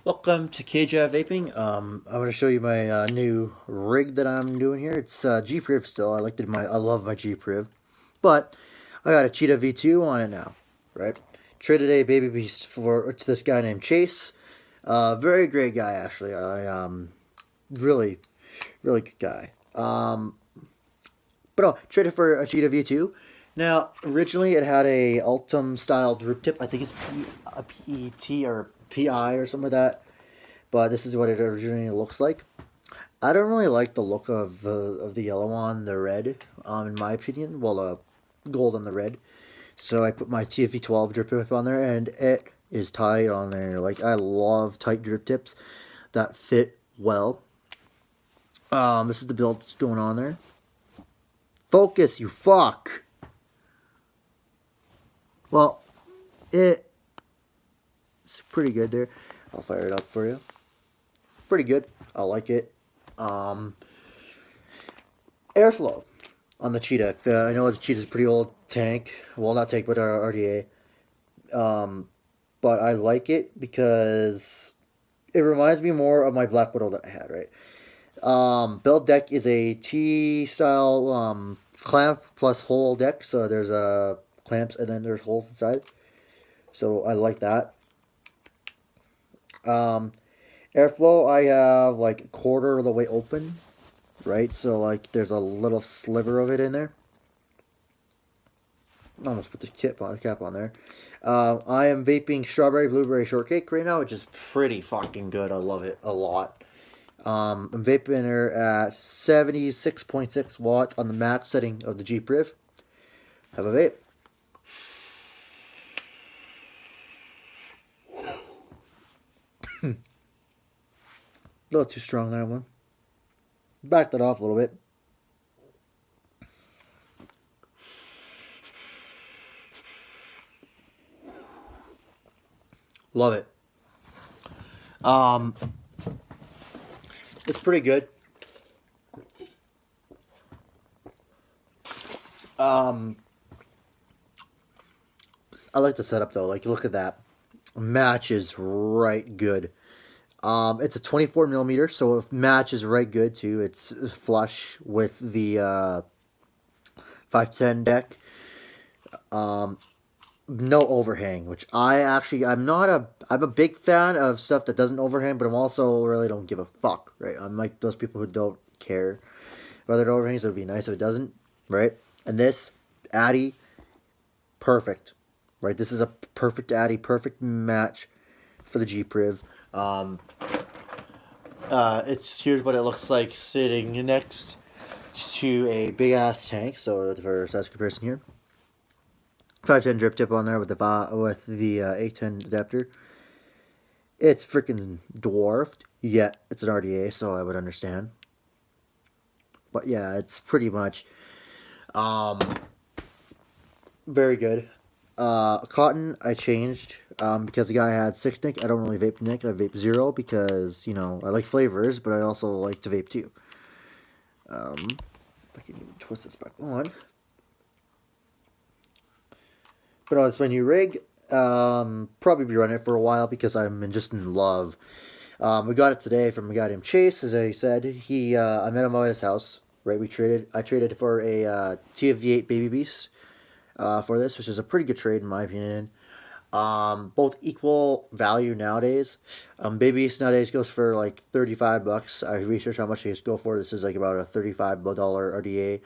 Welcome to KJ Vaping. I'm going to show you my new rig that I'm doing here. It's GPRIV still. I love my GPRIV, but I got a Cheetah V2 on it now, right? Traded a baby beast to this guy named Chase. Very great guy actually. Really really good guy. But I'll trade it for a Cheetah V2. Now, originally it had a Ultim style drip tip. I think it's a PET or PI or something like that. But this is what it originally looks like. I don't really like the look of the yellow on the red, in my opinion. Well, gold on the red. So I put my TFV12 drip tip on there, and it is tight on there. Like, I love tight drip tips that fit well. This is the build that's going on there. Focus, you fuck! Well, it's pretty good there. I'll fire it up for you. Pretty good. I like it. Airflow on the Cheetah. I know the Cheetah's a pretty old tank. Well, not tank, but RDA. But I like it because it reminds me more of my Black Widow that I had, right? Build deck is a T-style clamp plus hole deck. So there's clamps and then there's holes inside. So I like that. Airflow, I have like a quarter of the way open, right? So like there's a little sliver of it in there. Almost put the cap on there. I am vaping strawberry blueberry shortcake right now, which is pretty fucking good. I love it a lot. I'm vaping her at 76.6 watts on the max setting of the GPRIV. Have a vape. A little too strong, that one. Backed it off a little bit. Love it. It's pretty good. I like the setup though. Like, look at that. Matches right good. It's a 24 millimeter, so it matches right good too. It's flush with the 510 deck. No overhang, which I'm a big fan of stuff that doesn't overhang, but I'm also really don't give a fuck, right? I'm like those people who don't care whether it overhangs. It would be nice if it doesn't, right? And this Addy, perfect, right? This is a perfect Addy, perfect match for the GPRIV. Here's what it looks like sitting next to a big ass tank. So for size comparison here, 510 drip tip on there with the 810 adapter. It's freaking dwarfed, yet it's an RDA, so I would understand. But yeah, it's pretty much very good. Cotton I changed because the guy had 6 nick. I don't really vape nick. I vape 0 because, you know, I like flavors, but I also like to vape too. If I can even twist this back on. But on this my new rig, probably be running it for a while because I'm just in love. We got it today from a guy named Chase, as I said. I met him at his house. Right, I traded for a TFV8 Baby Beast for this, which is a pretty good trade in my opinion. Both equal value nowadays. Baby Beast nowadays goes for like $35. I researched how much they go for. This is like about a $35 RDA.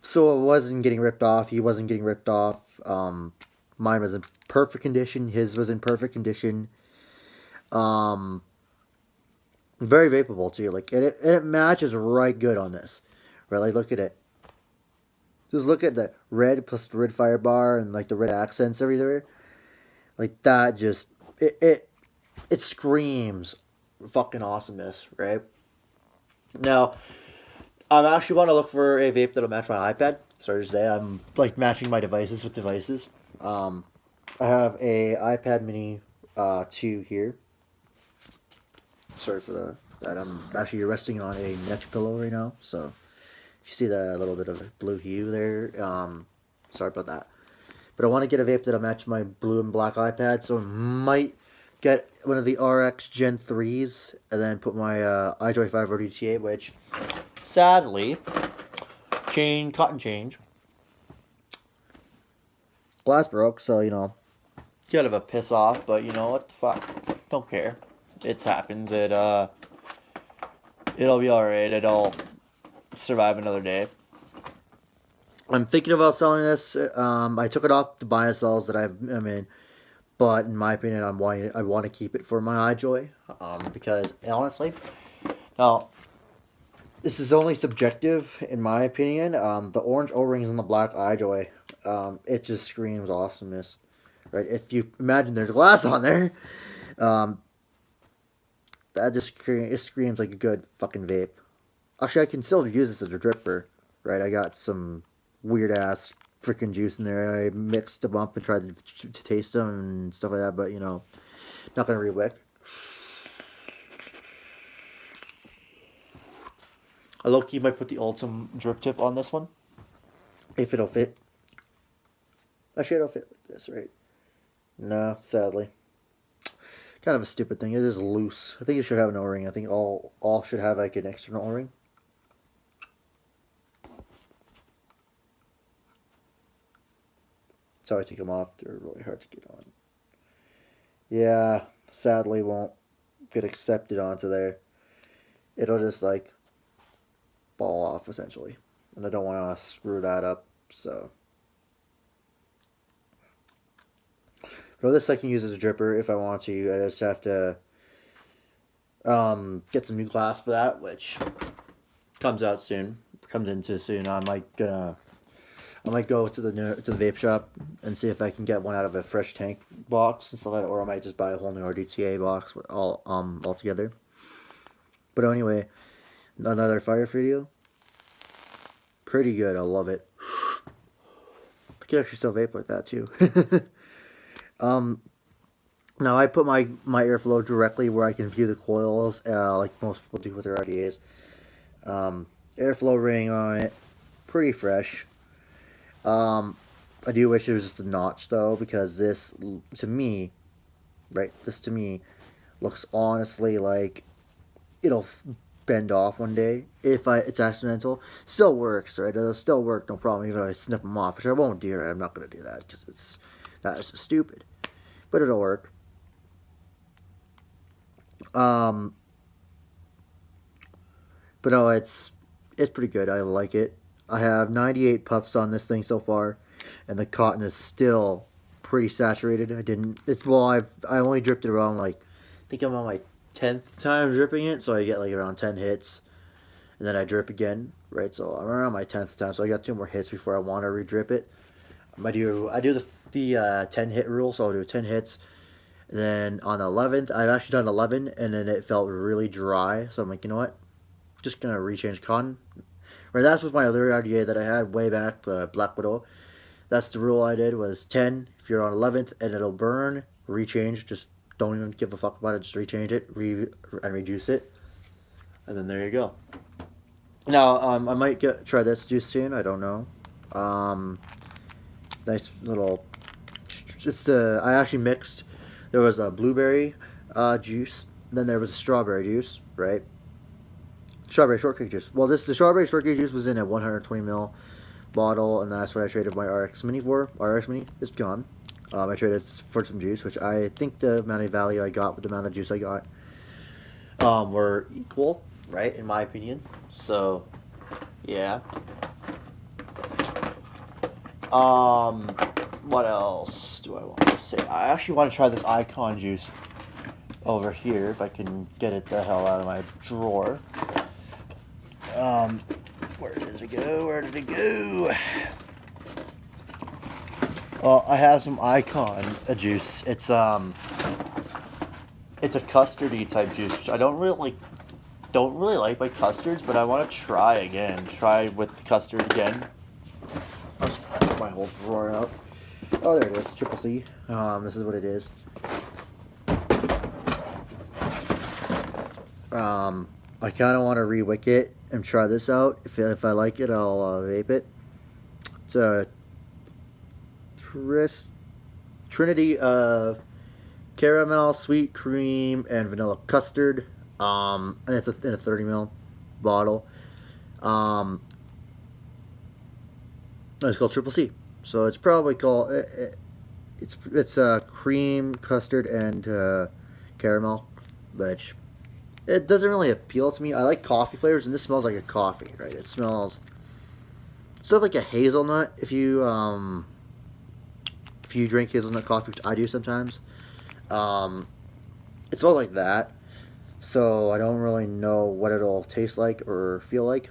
So it wasn't getting ripped off. He wasn't getting ripped off. Mine was in perfect condition. His was in perfect condition. Very vapable too. Like, and it matches right good on this. Right, like, look at it. Just look at the red plus the red fire bar and like the red accents everywhere. Like that, just it screams fucking awesomeness, right? Now, I'm actually want to look for a vape that'll match my iPad. Sorry to say, I'm like matching my devices with devices. I have a iPad Mini 2 here. Sorry for that. I'm actually resting on a neck pillow right now, so if you see the little bit of blue hue there, sorry about that. But I want to get a vape that'll match my blue and black iPad, so I might get one of the RX Gen 3s, and then put my iJoy 5 RDA, which sadly, cotton change. Glass broke, so, you know, kind of a piss off, but you know what the fuck, don't care. It happens. It'll be alright. It'll survive another day. I'm thinking about selling this. I took it off the buy and sells that I'm in, but in my opinion, I want to keep it for my iJoy, because honestly, now this is only subjective in my opinion. The orange O-rings and the black iJoy, it just screams awesomeness, right? If you imagine there's glass on there, that just screams like a good fucking vape. Actually, I can still use this as a dripper, right? I got some weird ass freaking juice in there. I mixed them up and tried to taste them and stuff like that, but you know, not gonna re-wick. I low-key might put the Ultim drip tip on this one, if it'll fit. Actually, it'll fit like this, right? No, sadly. Kind of a stupid thing. It is loose. I think it should have an O-ring. I think all should have like an external O-ring. That's how I take them off. They're really hard to get on. Yeah, sadly won't get accepted onto there. It'll just like fall off essentially. And I don't want to screw that up, so. But this I can use as a dripper if I want to. I just have to get some new glass for that, which comes out soon. Comes into soon. I might go to the vape shop and see if I can get one out of a fresh tank box and stuff like that, or I might just buy a whole new RDTA box all together. But anyway, another fire video. Pretty good. I love it. I could actually still vape like that too. Now I put my airflow directly where I can view the coils, like most people do with their RDAs. Airflow ring on it, pretty fresh. I do wish it was just a notch though, because this to me, right? This to me looks honestly like it'll bend off one day if it's accidental. Still works, right? It'll still work, no problem. Even if I snip them off, which I won't do. Right? I'm not gonna do that because that is stupid. But it'll work. But no, it's pretty good. I like it. I have 98 puffs on this thing so far, and the cotton is still pretty saturated. I only dripped it around like, I think I'm on my 10th time dripping it, so I get like around 10 hits, and then I drip again, right? So I'm around my 10th time, so I got 2 more hits before I want to re-drip it. I do the 10 hit rule, so I'll do 10 hits. And then on the 11th, I've actually done 11, and then it felt really dry. So I'm like, you know what? Just gonna rechange cotton. Right, that's with my other RDA that I had way back, Black Widow. That's the rule I did, was 10. If you're on 11th and it'll burn, rechange. Just don't even give a fuck about it. Just rechange it, and reduce it. And then there you go. Now, I might try this juice soon. I don't know. It's nice little. I actually mixed. There was a blueberry juice, then there was a strawberry juice, right? Strawberry shortcake juice. Well, the strawberry shortcake juice was in a 120 ml bottle, and that's what I traded my RX Mini for. RX Mini is gone. I traded for some juice, which I think the amount of value I got with the amount of juice I got were equal, right? In my opinion. So, yeah. What else do I want to say? I actually want to try this Icon juice over here, if I can get it the hell out of my drawer. Where did it go? Where did it go? Well, I have some Icon juice. It's a custardy type juice, which I don't really like my custards, but I want to try again. Try with the custard again. I'll just put my whole drawer out. Oh, there it is, Triple C. This is what it is. I kind of want to re-wick it and try this out. If I like it, I'll vape it. It's a Trinity caramel, sweet cream, and vanilla custard. And it's in a 30 ml bottle. It's called Triple C. So it's probably called it's cream, custard, and caramel, which it doesn't really appeal to me. I like coffee flavors, and this smells like a coffee, right? It smells sort of like a hazelnut if you drink hazelnut coffee, which I do sometimes. It smells like that, so I don't really know what it'll taste like or feel like.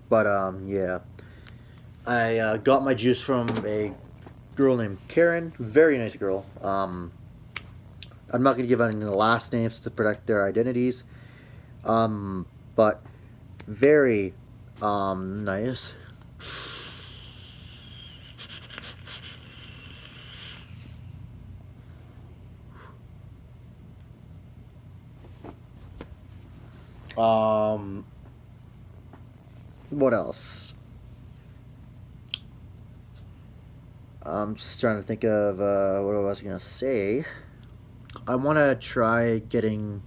But yeah, I got my juice from a girl named Karen, very nice girl. I'm not gonna give any last names to protect their identities, but very nice. What else? I'm just trying to think of what I was gonna say. I want to try getting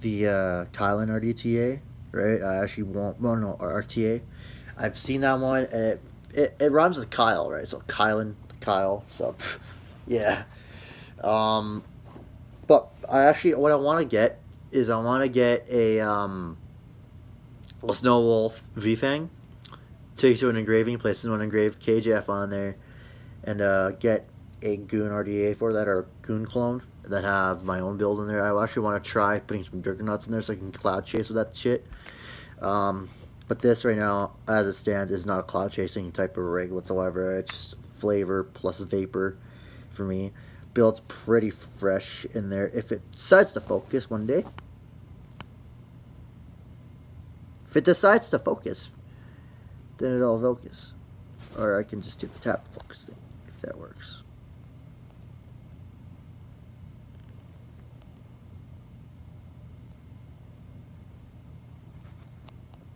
the Kylan RDTA, right? I actually want, well, no, RTA. I've seen that one, and it rhymes with Kyle, right? So Kylan, Kyle. So yeah. But I actually, what I want to get is I want to get a Snow Wolf V-Fang. Take to an engraving, place an engraved KJF on there, and get a Goon RDA for that, or Goon clone that have my own build in there. I actually want to try putting some Durknuts in there so I can cloud chase with that shit. But this right now, as it stands, is not a cloud chasing type of rig whatsoever. It's just flavor plus vapor for me. Build's pretty fresh in there. If it decides to focus one day, if it decides to focus, then it'll focus. Or I can just do the tap focus thing, if that works.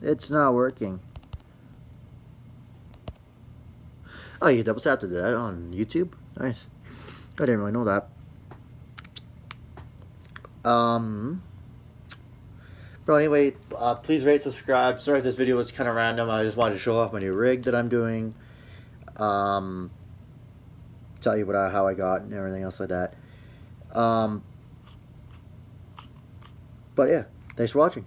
It's not working. Oh, you double tapped that on YouTube? Nice. I didn't really know that. But anyway, please rate, subscribe. Sorry if this video was kind of random. I just wanted to show off my new rig that I'm doing. Tell you how I got and everything else like that. But yeah, thanks for watching.